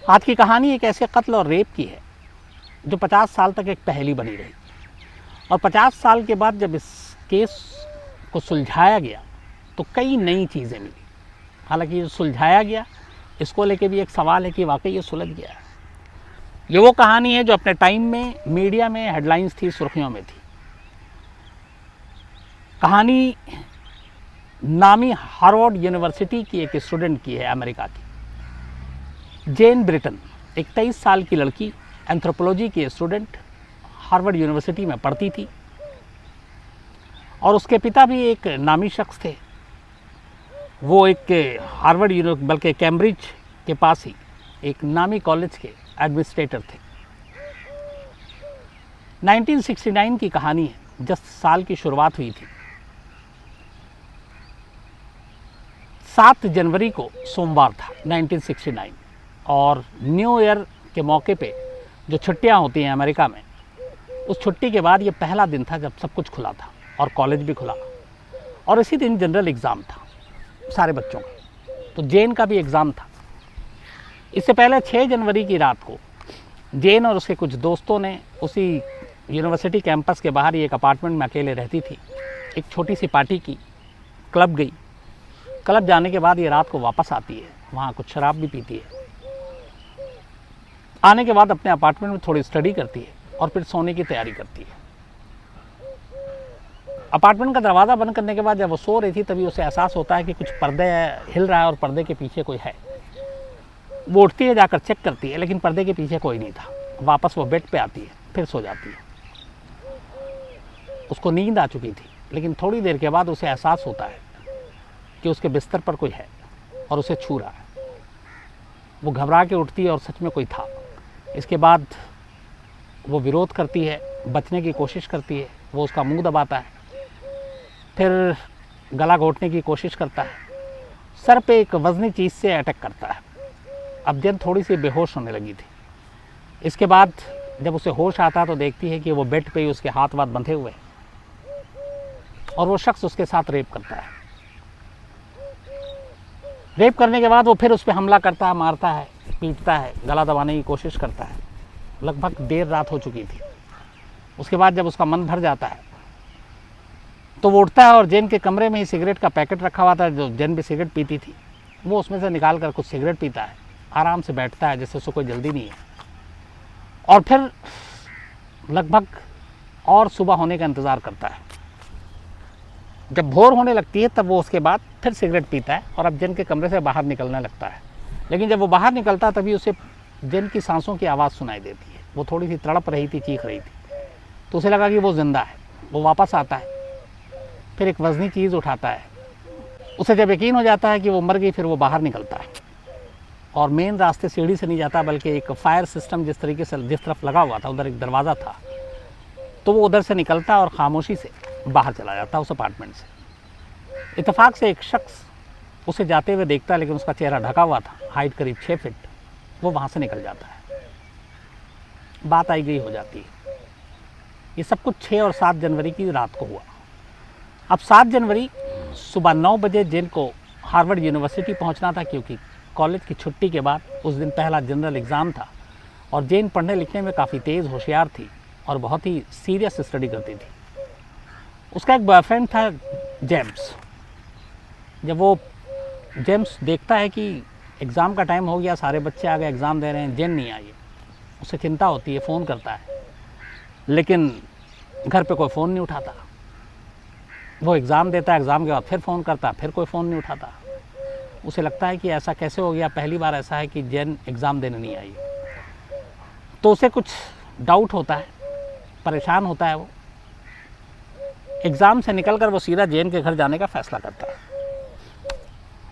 आज की कहानी एक ऐसे कत्ल और रेप की है जो 50 साल तक एक पहेली बनी रही और 50 साल के बाद जब इस केस को सुलझाया गया तो कई नई चीज़ें मिली। हालांकि ये सुलझाया गया, इसको लेके भी एक सवाल है कि वाकई ये सुलझ गया। ये वो कहानी है जो अपने टाइम में मीडिया में हेडलाइंस थी, सुर्खियों में थी। कहानी नामी हार्वर्ड यूनिवर्सिटी की एक स्टूडेंट की है, अमेरिका की जेन ब्रिटन। एक 23 साल की लड़की, एंथ्रोपोलॉजी की स्टूडेंट, हार्वर्ड यूनिवर्सिटी में पढ़ती थी और उसके पिता भी एक नामी शख्स थे। वो एक हार्वर्ड बल्कि कैम्ब्रिज के पास ही एक नामी कॉलेज के एडमिनिस्ट्रेटर थे। 1969 की कहानी है, जस्ट साल की शुरुआत हुई थी। 7 जनवरी को सोमवार था 1969 और न्यू ईयर के मौके पे जो छुट्टियां होती हैं अमेरिका में, उस छुट्टी के बाद ये पहला दिन था जब सब कुछ खुला था और कॉलेज भी खुला और इसी दिन जनरल एग्ज़ाम था सारे बच्चों का। तो जेन का भी एग्ज़ाम था। इससे पहले 6 जनवरी की रात को जेन और उसके कुछ दोस्तों ने उसी यूनिवर्सिटी कैंपस के बाहर ही एक अपार्टमेंट में अकेले रहती थी, एक छोटी सी पार्टी की, क्लब गई। क्लब जाने के बाद ये रात को वापस आती है, वहाँ कुछ शराब भी पीती है। आने के बाद अपने अपार्टमेंट में थोड़ी स्टडी करती है और फिर सोने की तैयारी करती है। अपार्टमेंट का दरवाज़ा बंद करने के बाद जब वो सो रही थी तभी उसे एहसास होता है कि कुछ पर्दे हिल रहा है और पर्दे के पीछे कोई है। वो उठती है, जाकर चेक करती है, लेकिन पर्दे के पीछे कोई नहीं था। वापस वो बेड पे आती है, फिर सो जाती है। उसको नींद आ चुकी थी, लेकिन थोड़ी देर के बाद उसे एहसास होता है कि उसके बिस्तर पर कोई है और उसे छू रहा है। वो घबरा के उठती है और सच में कोई था। इसके बाद वो विरोध करती है, बचने की कोशिश करती है। वो उसका मुंह दबाता है, फिर गला घोटने की कोशिश करता है, सर पे एक वजनी चीज़ से अटैक करता है। अब जेन थोड़ी सी बेहोश होने लगी थी। इसके बाद जब उसे होश आता है तो देखती है कि वो बेड पे ही उसके हाथ वाथ बंधे हुए और वो शख्स उसके साथ रेप करता है। रेप करने के बाद वो फिर उस पर हमला करता है, मारता है, पीटता है, गला दबाने की कोशिश करता है। लगभग देर रात हो चुकी थी। उसके बाद जब उसका मन भर जाता है तो वो उठता है और जेन के कमरे में ही सिगरेट का पैकेट रखा हुआ था, जो जेन भी सिगरेट पीती थी, वो उसमें से निकाल कर कुछ सिगरेट पीता है, आराम से बैठता है जैसे उसको कोई जल्दी नहीं है। और फिर लगभग और सुबह होने का इंतज़ार करता है। जब भोर होने लगती है तब वो उसके बाद फिर सिगरेट पीता है और अब जेन के कमरे से बाहर निकलने लगता है। लेकिन जब वो बाहर निकलता है तभी उसे जेन की सांसों की आवाज़ सुनाई देती है। वो थोड़ी सी तड़प रही थी, चीख रही थी, तो उसे लगा कि वो जिंदा है। वो वापस आता है, फिर एक वजनी चीज़ उठाता है। उसे जब यकीन हो जाता है कि वो मर गई, फिर वो बाहर निकलता है और मेन रास्ते सीढ़ी से नहीं जाता बल्कि एक फायर सिस्टम जिस तरीके से जिस तरफ लगा हुआ था उधर एक दरवाज़ा था, तो वो उधर से निकलता और ख़ामोशी से बाहर चला जाता उस अपार्टमेंट से। इत्तेफाक से एक शख्स उसे जाते हुए देखता है, लेकिन उसका चेहरा ढका हुआ था, हाइट करीब 6 फीट। वो वहाँ से निकल जाता है। बात आई गई हो जाती है। ये सब कुछ 6 और 7 जनवरी की रात को हुआ। अब 7 जनवरी सुबह 9 बजे जेन को हार्वर्ड यूनिवर्सिटी पहुंचना था, क्योंकि कॉलेज की छुट्टी के बाद उस दिन पहला जनरल एग्ज़ाम था और जेन पढ़ने लिखने में काफ़ी तेज़ होशियार थी और बहुत ही सीरियस स्टडी करती थी। उसका एक बॉयफ्रेंड था, जेम्स। जब वो जेम्स देखता है कि एग्ज़ाम का टाइम हो गया, सारे बच्चे आ गए, एग्ज़ाम दे रहे हैं, जेन नहीं आई है, उसे चिंता होती है, फ़ोन करता है, लेकिन घर पे कोई फ़ोन नहीं उठाता। वो एग्ज़ाम देता है, एग्ज़ाम के बाद फिर फ़ोन करता है, फिर कोई फ़ोन नहीं उठाता। उसे लगता है कि ऐसा कैसे हो गया, पहली बार ऐसा है कि जेन एग्ज़ाम देने नहीं आई। तो उसे कुछ डाउट होता है, परेशान होता है। वो एग्ज़ाम से निकलकर वो सीधा जेन के घर जाने का फ़ैसला करता है।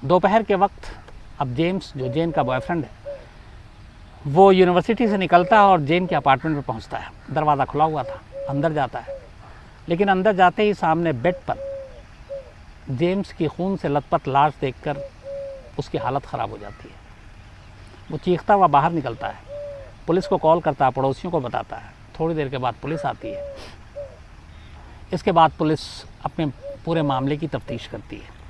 दोपहर के वक्त अब जेम्स, जो जेन का बॉयफ्रेंड है, वो यूनिवर्सिटी से निकलता है और जेन के अपार्टमेंट में पहुंचता है। दरवाज़ा खुला हुआ था, अंदर जाता है, लेकिन अंदर जाते ही सामने बेड पर जेम्स की खून से लथपथ लाश देखकर उसकी हालत ख़राब हो जाती है। वो चीखता हुआ बाहर निकलता है, पुलिस को कॉल करता है, पड़ोसियों को बताता है। थोड़ी देर के बाद पुलिस आती है। इसके बाद पुलिस अपने पूरे मामले की तफ्तीश करती है।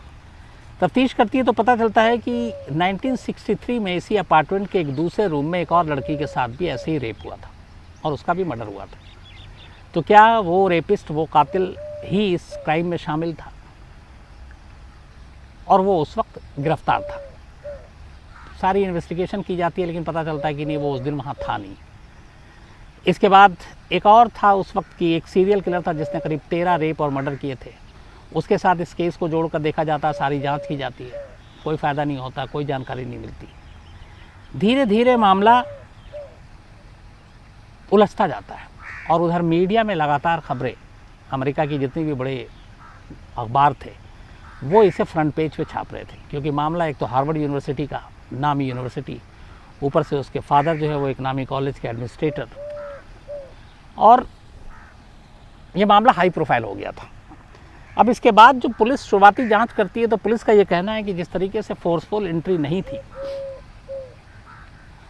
तफ्तीश करती है तो पता चलता है कि 1963 में इसी अपार्टमेंट के एक दूसरे रूम में एक और लड़की के साथ भी ऐसे ही रेप हुआ था और उसका भी मर्डर हुआ था। तो क्या वो रेपिस्ट, वो कातिल ही इस क्राइम में शामिल था और वो उस वक्त गिरफ्तार था? सारी इन्वेस्टिगेशन की जाती है लेकिन पता चलता है कि नहीं, वो उस दिन वहाँ था नहीं। इसके बाद एक और था उस वक्त की, एक सीरियल किलर था जिसने करीब 13 रेप और मर्डर किए थे। उसके साथ इस केस को जोड़कर देखा जाता है, सारी जांच की जाती है, कोई फ़ायदा नहीं होता, कोई जानकारी नहीं मिलती। धीरे धीरे मामला उलझता जाता है और उधर मीडिया में लगातार खबरें, अमेरिका की जितने भी बड़े अखबार थे वो इसे फ्रंट पेज पे छाप रहे थे, क्योंकि मामला एक तो हार्वर्ड यूनिवर्सिटी का, नामी यूनिवर्सिटी, ऊपर से उसके फादर जो है वो एक नामी कॉलेज के एडमिनिस्ट्रेटर, और ये मामला हाई प्रोफाइल हो गया था। अब इसके बाद जो पुलिस शुरुआती जांच करती है तो पुलिस का ये कहना है कि जिस तरीके से फोर्सफुल एंट्री नहीं थी,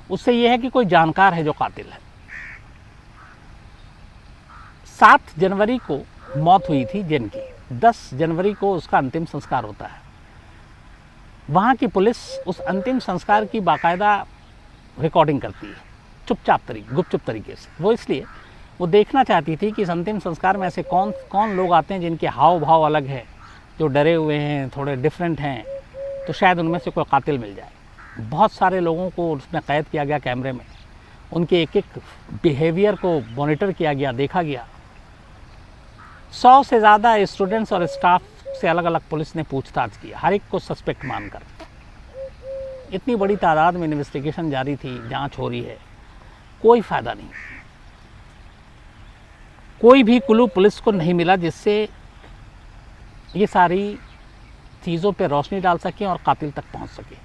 उससे ये है कि कोई जानकार है जो कातिल है। 7 जनवरी को मौत हुई थी जेन की, 10 जनवरी को उसका अंतिम संस्कार होता है। वहाँ की पुलिस उस अंतिम संस्कार की बाकायदा रिकॉर्डिंग करती है, गुपचुप तरीके से। वो इसलिए वो देखना चाहती थी कि इस अंतिम संस्कार में ऐसे कौन कौन लोग आते हैं जिनके हाव भाव अलग है, जो डरे हुए हैं, थोड़े डिफरेंट हैं, तो शायद उनमें से कोई कातिल मिल जाए। बहुत सारे लोगों को उसमें कैद किया गया कैमरे में, उनके एक एक बिहेवियर को मॉनिटर किया गया, देखा गया। 100 से ज़्यादा स्टूडेंट्स और स्टाफ से अलग अलग पुलिस ने पूछताछ की, हर एक को सस्पेक्ट मानकर। इतनी बड़ी तादाद में इन्वेस्टिगेशन जारी थी, जांच हो रही है, कोई फ़ायदा नहीं। कोई भी क्लू पुलिस को नहीं मिला जिससे ये सारी चीज़ों पे रोशनी डाल सके और कातिल तक पहुंच सके।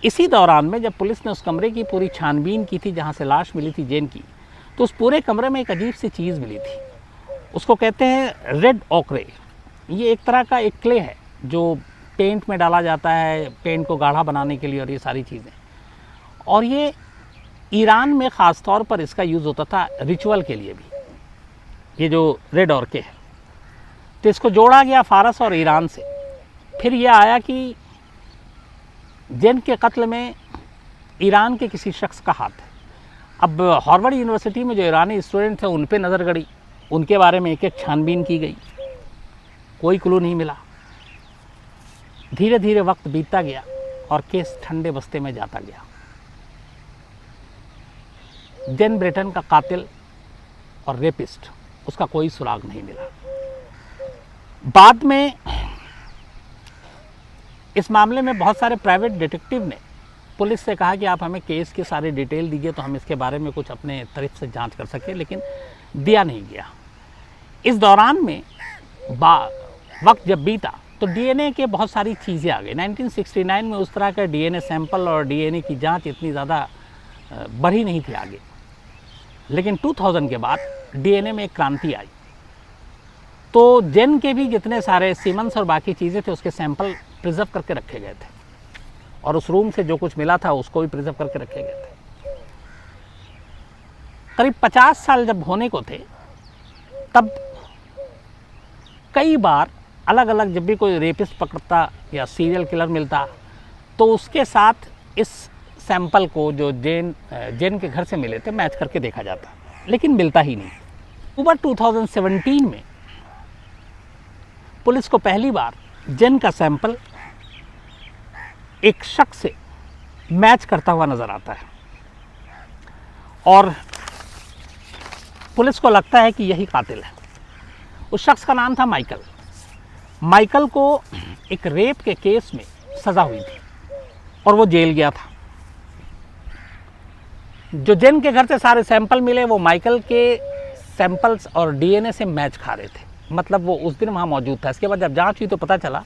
इसी दौरान में जब पुलिस ने उस कमरे की पूरी छानबीन की थी जहां से लाश मिली थी जेन की, तो उस पूरे कमरे में एक अजीब सी चीज़ मिली थी। उसको कहते हैं रेड ओकरे। ये एक तरह का एक क्ले है जो पेंट में डाला जाता है, पेंट को गाढ़ा बनाने के लिए, और ये सारी चीज़ें। और ये ईरान में ख़ास तौर पर इसका यूज़ होता था रिचुअल के लिए भी, ये जो रेड ओरके है। तो इसको जोड़ा गया फारस और ईरान से। फिर यह आया कि जेन के कत्ल में ईरान के किसी शख्स का हाथ है। अब हार्वर्ड यूनिवर्सिटी में जो ईरानी स्टूडेंट थे उन पे नज़र गड़ी, उनके बारे में एक एक छानबीन की गई, कोई क्लू नहीं मिला। धीरे धीरे वक्त बीतता गया और केस ठंडे बस्ते में जाता गया। जेन ब्रेटन का कातिल और रेपिस्ट, उसका कोई सुराग नहीं मिला। बाद में इस मामले में बहुत सारे प्राइवेट डिटेक्टिव ने पुलिस से कहा कि आप हमें केस के सारे डिटेल दीजिए तो हम इसके बारे में कुछ अपने तरफ से जांच कर सकें, लेकिन दिया नहीं गया। इस दौरान में वक्त जब बीता तो डीएनए के बहुत सारी चीज़ें आ गई। 1969 में उस तरह का डीएनए सैंपल और डीएनए की जांच इतनी ज़्यादा बढ़ी नहीं थी आगे, लेकिन 2000 के बाद डीएनए में एक क्रांति आई। तो जेन के भी जितने सारे सीमंस और बाकी चीज़ें थे उसके सैंपल प्रिजर्व करके रखे गए थे, और उस रूम से जो कुछ मिला था उसको भी प्रिजर्व करके रखे गए थे। करीब 50 साल जब होने को थे तब कई बार अलग अलग जब भी कोई रेपिस्ट पकड़ता या सीरियल किलर मिलता तो उसके साथ इस सैंपल को जो जेन के घर से मिले थे मैच करके देखा जाता, लेकिन मिलता ही नहीं। अक्टूबर 2017 में पुलिस को पहली बार जेन का सैंपल एक शख्स से मैच करता हुआ नजर आता है और पुलिस को लगता है कि यही कातिल है। उस शख्स का नाम था माइकल। माइकल को एक रेप के केस में सजा हुई थी और वो जेल गया था। जो जेन के घर से सारे सैंपल मिले वो माइकल के सैंपल्स और डीएनए से मैच खा रहे थे, मतलब वो उस दिन वहाँ मौजूद था। इसके बाद जब जांच हुई तो पता चला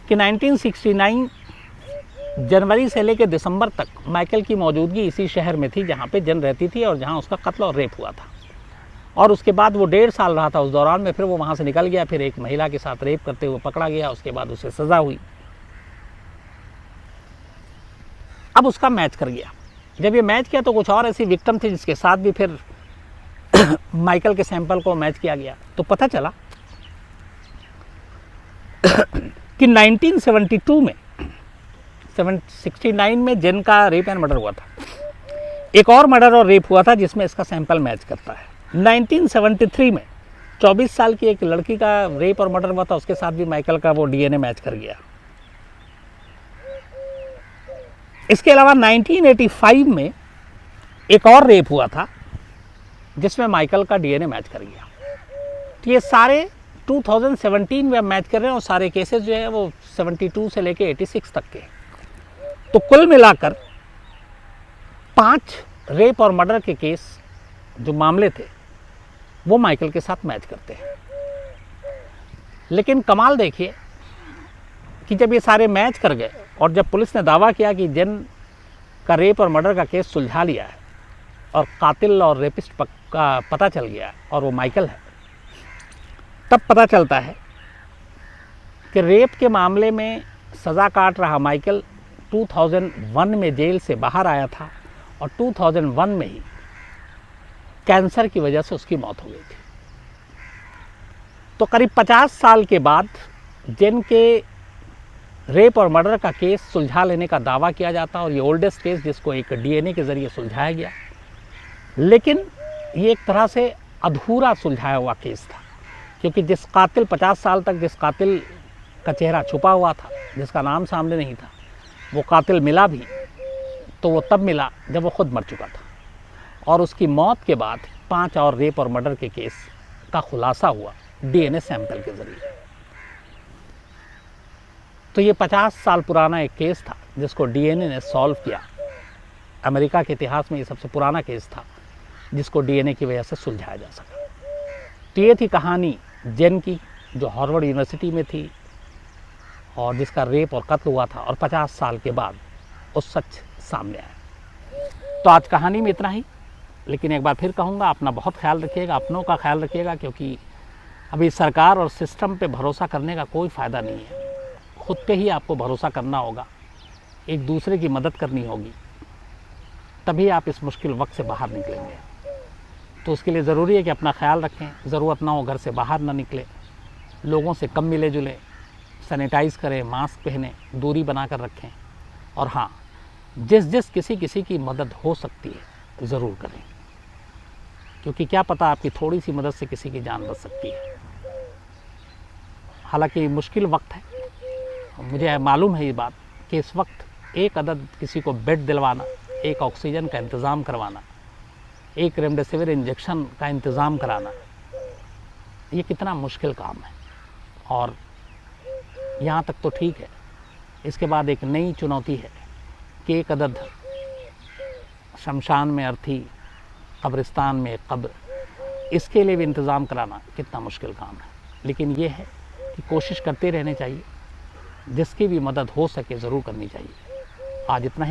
कि 1969 जनवरी से लेकर दिसंबर तक माइकल की मौजूदगी इसी शहर में थी जहाँ पे जेन रहती थी और जहाँ उसका कत्ल और रेप हुआ था। और उसके बाद वो 1.5 साल रहा था उस दौरान में, फिर वो वहाँ से निकल गया, फिर एक महिला के साथ रेप करते हुए पकड़ा गया, उसके बाद उसे सज़ा हुई। अब उसका मैच कर गया। जब ये मैच किया तो कुछ और ऐसी विक्टिम थी जिसके साथ भी फिर माइकल के सैंपल को मैच किया गया, तो पता चला कि 1972 में 69 में जेन का रेप एंड मर्डर हुआ था, एक और मर्डर और रेप हुआ था जिसमें इसका सैंपल मैच करता है। 1973 में 24 साल की एक लड़की का रेप और मर्डर हुआ था, उसके साथ भी माइकल का वो डीएनए मैच कर गया। इसके अलावा 1985 में एक और रेप हुआ था जिसमें माइकल का डीएनए मैच कर गया। तो ये सारे 2017 में मैच कर रहे हैं और सारे केसेस जो है वो 72 से लेके 86 तक के। तो कुल मिलाकर 5 रेप और मर्डर के केस जो मामले थे वो माइकल के साथ मैच करते हैं। लेकिन कमाल देखिए कि जब ये सारे मैच कर गए और जब पुलिस ने दावा किया कि जेन का रेप और मर्डर का केस सुलझा लिया है और कातिल और रेपिस्ट का पता चल गया और वो माइकल है, तब पता चलता है कि रेप के मामले में सज़ा काट रहा माइकल 2001 में जेल से बाहर आया था और 2001 में ही कैंसर की वजह से उसकी मौत हो गई थी। तो करीब 50 साल के बाद जेन के रेप और मर्डर का केस सुलझा लेने का दावा किया जाता और ये ओल्डेस्ट केस जिसको एक डीएनए के ज़रिए सुलझाया गया, लेकिन ये एक तरह से अधूरा सुलझाया हुआ केस था, क्योंकि जिस कातिल 50 साल तक जिस कातिल का चेहरा छुपा हुआ था, जिसका नाम सामने नहीं था, वो कातिल मिला भी तो वो तब मिला जब वो खुद मर चुका था। और उसकी मौत के बाद 5 और रेप और मर्डर के केस का खुलासा हुआ डीएनए सैंपल के ज़रिए। तो ये 50 साल पुराना एक केस था जिसको डीएनए ने सॉल्व किया। अमेरिका के इतिहास में ये सबसे पुराना केस था जिसको डीएनए की वजह से सुलझाया जा सका। तो ये थी कहानी जेन की, जो हार्वर्ड यूनिवर्सिटी में थी और जिसका रेप और कत्ल हुआ था और 50 साल के बाद वो सच सामने आया। तो आज कहानी में इतना ही, लेकिन एक बार फिर कहूँगा, अपना बहुत ख्याल रखिएगा, अपनों का ख्याल रखिएगा, क्योंकि अभी सरकार और सिस्टम पे भरोसा करने का कोई फ़ायदा नहीं है। खुद पे ही आपको भरोसा करना होगा, एक दूसरे की मदद करनी होगी, तभी आप इस मुश्किल वक्त से बाहर निकलेंगे। तो उसके लिए ज़रूरी है कि अपना ख्याल रखें, ज़रूरत ना हो घर से बाहर ना निकले, लोगों से कम मिले जुले, सैनिटाइज़ करें, मास्क पहने, दूरी बना कर रखें, और हाँ, जिस किसी की मदद हो सकती है ज़रूर करें, क्योंकि क्या पता आपकी थोड़ी सी मदद से किसी की जान बच सकती है। हालांकि मुश्किल वक्त है, मुझे मालूम है ये बात कि इस वक्त एक अदद किसी को बेड दिलवाना, एक ऑक्सीजन का इंतज़ाम करवाना, एक रेमडेसिविर इंजेक्शन का इंतज़ाम कराना, ये कितना मुश्किल काम है। और यहाँ तक तो ठीक है, इसके बाद एक नई चुनौती है कि एक अदद शमशान में अर्थी, कब्रिस्तान में कब्र, इसके लिए भी इंतज़ाम कराना कितना मुश्किल काम है। लेकिन ये है कि कोशिश करते रहने चाहिए, जिसकी भी मदद हो सके ज़रूर करनी चाहिए। आज इतना ही।